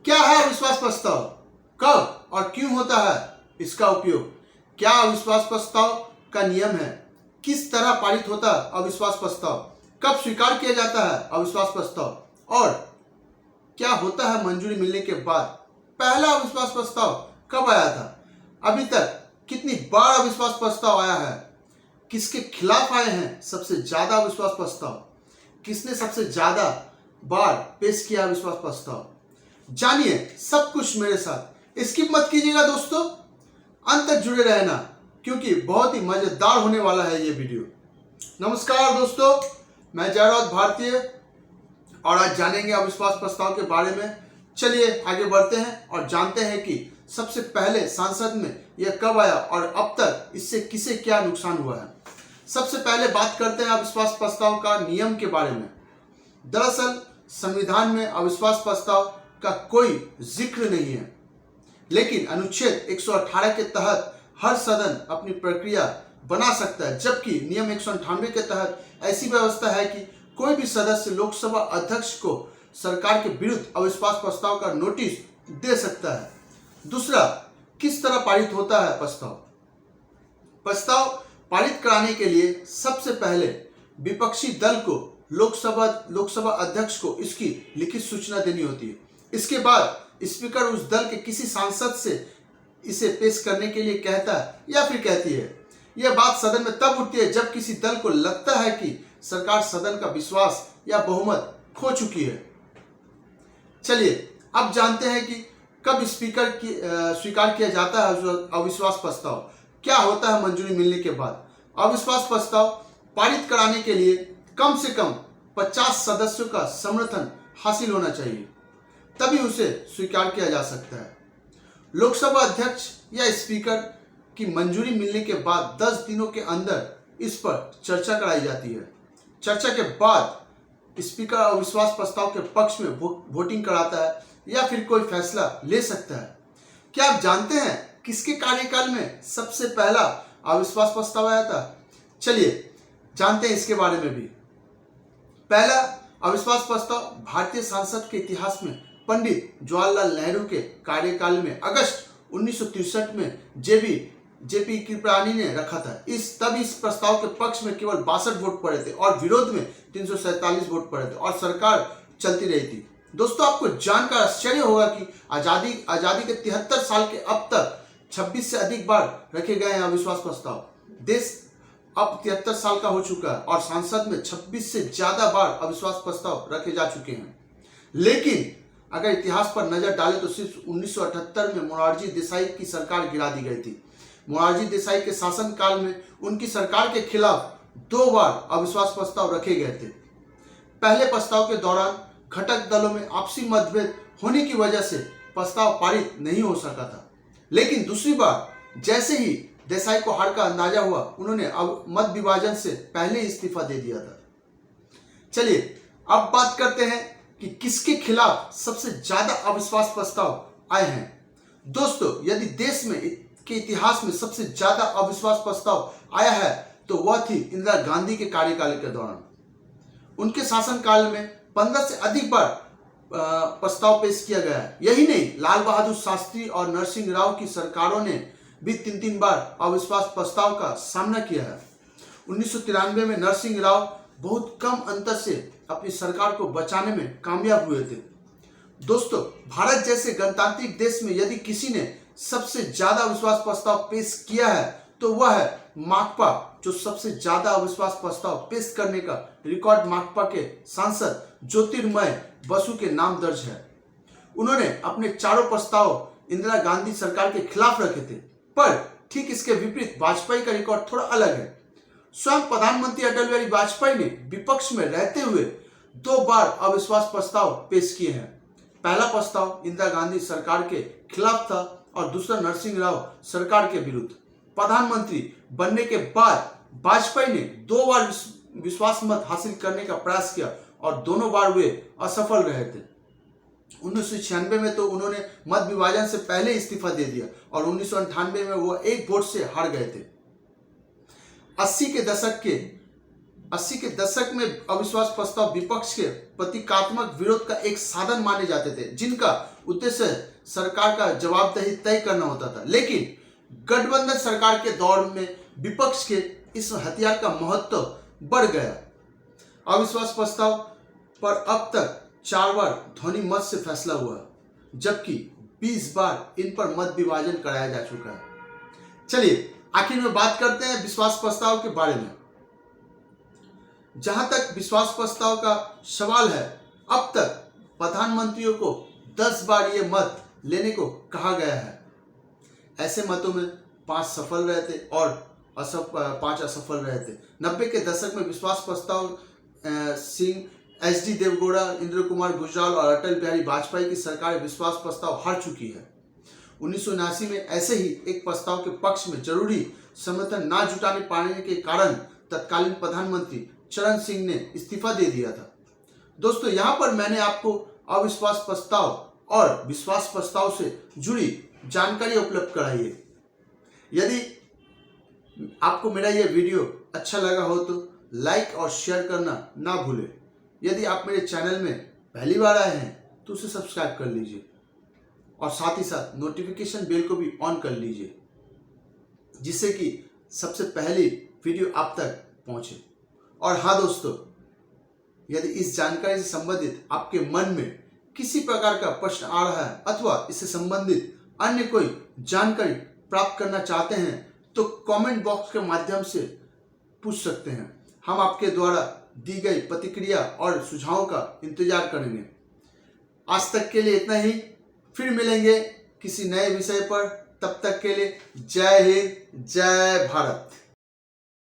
क्या है अविश्वास प्रस्ताव, कब और क्यों होता है इसका उपयोग, क्या अविश्वास प्रस्ताव का नियम है, किस तरह पारित होता है अविश्वास प्रस्ताव, कब स्वीकार किया जाता है अविश्वास प्रस्ताव और क्या होता है मंजूरी मिलने के बाद। पहला अविश्वास प्रस्ताव कब आया था, अभी तक कितनी बार अविश्वास प्रस्ताव आया है, किसके खिलाफ आए हैं सबसे ज्यादा अविश्वास प्रस्ताव, किसने सबसे ज्यादा बार पेश किया अविश्वास प्रस्ताव। जानिए सब कुछ मेरे साथ, स्किप मत कीजिएगा दोस्तों, अंत तक जुड़े रहना क्योंकि बहुत ही मजेदार होने वाला है ये वीडियो। नमस्कार दोस्तों, मैं जयराज भारतीय और आज जानेंगे अविश्वास प्रस्ताव के बारे में। चलिए आगे बढ़ते हैं और जानते हैं कि सबसे पहले संसद में यह कब आया और अब तक इससे किसे क्या नुकसान हुआ है। सबसे पहले बात करते हैं अविश्वास प्रस्ताव का नियम के बारे में। दरअसल संविधान में अविश्वास प्रस्ताव का कोई जिक्र नहीं है, लेकिन अनुच्छेद 118 के तहत हर सदन अपनी प्रक्रिया बना सकता है, जबकि नियम 198 के तहत ऐसी व्यवस्था है कि कोई भी सदस्य लोकसभा अध्यक्ष को सरकार के विरुद्ध अविश्वास प्रस्ताव का नोटिस दे सकता है। दूसरा, किस तरह पारित होता है प्रस्ताव पारित कराने के लिए सबसे पहले विपक्षी दल को लोकसभा अध्यक्ष को इसकी लिखित सूचना देनी होती है। इसके बाद स्पीकर उस दल के किसी सांसद से इसे पेश करने के लिए कहता है या फिर कहती है। यह बात सदन में तब उठती है जब किसी दल को लगता है कि सरकार सदन का विश्वास या बहुमत खो चुकी है। चलिए अब जानते हैं कि कब स्पीकर की स्वीकार किया जाता है अविश्वास प्रस्ताव, क्या होता है मंजूरी मिलने के बाद। अविश्वास प्रस्ताव पारित कराने के लिए कम से कम 50 सदस्यों का समर्थन हासिल होना चाहिए, तभी उसे स्वीकार किया जा सकता है। लोकसभा अध्यक्ष या स्पीकर की मंजूरी मिलने के बाद 10 दिनों के अंदर इस पर चर्चा कराई जाती है। चर्चा के बाद स्पीकर अविश्वास प्रस्ताव के पक्ष में वोटिंग कराता है या फिर कोई फैसला ले सकता है। क्या आप जानते हैं किसके कार्यकाल में सबसे पहला अविश्वास प्रस्ताव आया था? चलिए जानते हैं इसके बारे में भी। पहला अविश्वास प्रस्ताव भारतीय संसद के इतिहास में पंडित जवाहरलाल नेहरू के कार्यकाल में अगस्त 1963 में जेपी कृपलानी ने रखा था। तब इस प्रस्ताव के पक्ष में केवल 62 वोट पड़े थे और विरोध में 347 वोट पड़े थे और सरकार चलती रही थी। दोस्तों, आपको जानकर आश्चर्य होगा कि आजादी के 73 साल के अब तक 26 से अधिक बार रखे गए हैं अविश्वास प्रस्ताव। देश अब 73 साल का हो चुका है और संसद में 26 से ज्यादा बार अविश्वास प्रस्ताव रखे जा चुके हैं। लेकिन अगर इतिहास पर नजर डालें तो सिर्फ 1978 में मोरारजी देसाई की सरकार गिरा दी गई थी। मोरारजी देसाई के शासनकाल में उनकी सरकार के खिलाफ 2 बार अविश्वास प्रस्ताव रखे गए थे। पहले प्रस्ताव के दौरान घटक दलों में आपसी मतभेद होने की वजह से प्रस्ताव पारित नहीं हो सका था, लेकिन दूसरी बार जैसे ही देसाई को हार का अंदाजा हुआ, उन्होंने अब मत विभाजन से पहले इस्तीफा दे दिया था। चलिए अब बात करते हैं कि किसके खिलाफ सबसे ज्यादा अविश्वास प्रस्ताव आए हैं। दोस्तों, यदि देश में के इतिहास में सबसे ज्यादा अविश्वास प्रस्ताव आया है तो वह थी इंदिरा गांधी के कार्यकाल के दौरान। उनके शासनकाल में 15 से अधिक बार प्रस्ताव पेश किया गया है। यही नहीं, लाल बहादुर शास्त्री और नरसिंह राव की सरकारों ने भी 3 बार अविश्वास प्रस्ताव का सामना किया है। 1993 में नरसिंह राव बहुत कम अंतर से अपनी सरकार को बचाने में कामयाब हुए थे। दोस्तों, भारत जैसे गणतांत्रिक देश में यदि किसी ने सबसे ज्यादा अविश्वास प्रस्ताव पेश किया है तो वह है माकपा, जो सबसे ज्यादा अविश्वास प्रस्ताव पेश करने का रिकॉर्ड माकपा के सांसद ज्योतिर्मय बसु के नाम दर्ज है। उन्होंने अपने 4 प्रस्ताव इंदिरा गांधी सरकार के खिलाफ रखे थे, पर ठीक इसके विपरीत वाजपेयी का रिकॉर्ड थोड़ा अलग है। स्वयं प्रधानमंत्री अटल बिहारी वाजपेयी ने विपक्ष में रहते हुए 2 बार अविश्वास प्रस्ताव पेश किए हैं। पहला प्रस्ताव इंदिरा गांधी सरकार के खिलाफ था और दूसरा नरसिंह राव सरकार के विरुद्ध। प्रधानमंत्री बनने के बाद वाजपेयी ने 2 बार विश्वास मत हासिल करने का प्रयास किया और दोनों बार वे असफल रहे थे। 1996 में तो उन्होंने मत विभाजन से पहले इस्तीफा दे दिया और 1998 में वो 1 वोट से हार गए थे। 80 के दशक के 80 के दशक में अविश्वास प्रस्ताव विपक्ष के प्रतीकात्मक विरोध का एक साधन माने जाते थे, जिनका उद्देश्य सरकार का जवाबदेही तय करना होता था। लेकिन गठबंधन सरकार के दौर में विपक्ष के इस हथियार का महत्व बढ़ गया। अविश्वास प्रस्ताव पर अब तक 4 बार ध्वनि मत से फैसला हुआ, जबकि 20 बार इन पर मत विभाजन कराया जा चुका है। चलिए आखिर में बात करते हैं विश्वास प्रस्ताव के बारे में। जहां तक विश्वास प्रस्ताव का सवाल है, अब तक प्रधानमंत्रियों को 10 बार ये मत लेने को कहा गया है। ऐसे मतों में 5 सफल रहे थे और 5 असफल रहे थे। 90 के दशक में विश्वास प्रस्ताव सिंह, एच डी देवगौड़ा, इंद्र कुमार गुजराल और अटल बिहारी वाजपेयी की सरकार विश्वास प्रस्ताव हार चुकी है। 1979 में ऐसे ही एक प्रस्ताव के पक्ष में जरूरी समर्थन ना जुटाने पाने के कारण तत्कालीन प्रधानमंत्री चरण सिंह ने इस्तीफा दे दिया था। दोस्तों, यहाँ पर मैंने आपको अविश्वास प्रस्ताव और विश्वास प्रस्ताव से जुड़ी जानकारी उपलब्ध कराई है। यदि आपको मेरा यह वीडियो अच्छा लगा हो तो लाइक और शेयर करना ना भूलें। यदि आप मेरे चैनल में पहली बार आए हैं तो उसे सब्सक्राइब कर लीजिए और साथ ही साथ नोटिफिकेशन बेल को भी ऑन कर लीजिए, जिससे कि सबसे पहली वीडियो आप तक पहुंचे। और हाँ दोस्तों, यदि इस जानकारी से संबंधित आपके मन में किसी प्रकार का प्रश्न आ रहा है अथवा इससे संबंधित अन्य कोई जानकारी प्राप्त करना चाहते हैं तो कमेंट बॉक्स के माध्यम से पूछ सकते हैं। हम आपके द्वारा दी गई प्रतिक्रिया और सुझावों का इंतजार करेंगे। आज तक के लिए इतना ही, फिर मिलेंगे किसी नए विषय पर। तब तक के लिए जय हिंद, जय भारत।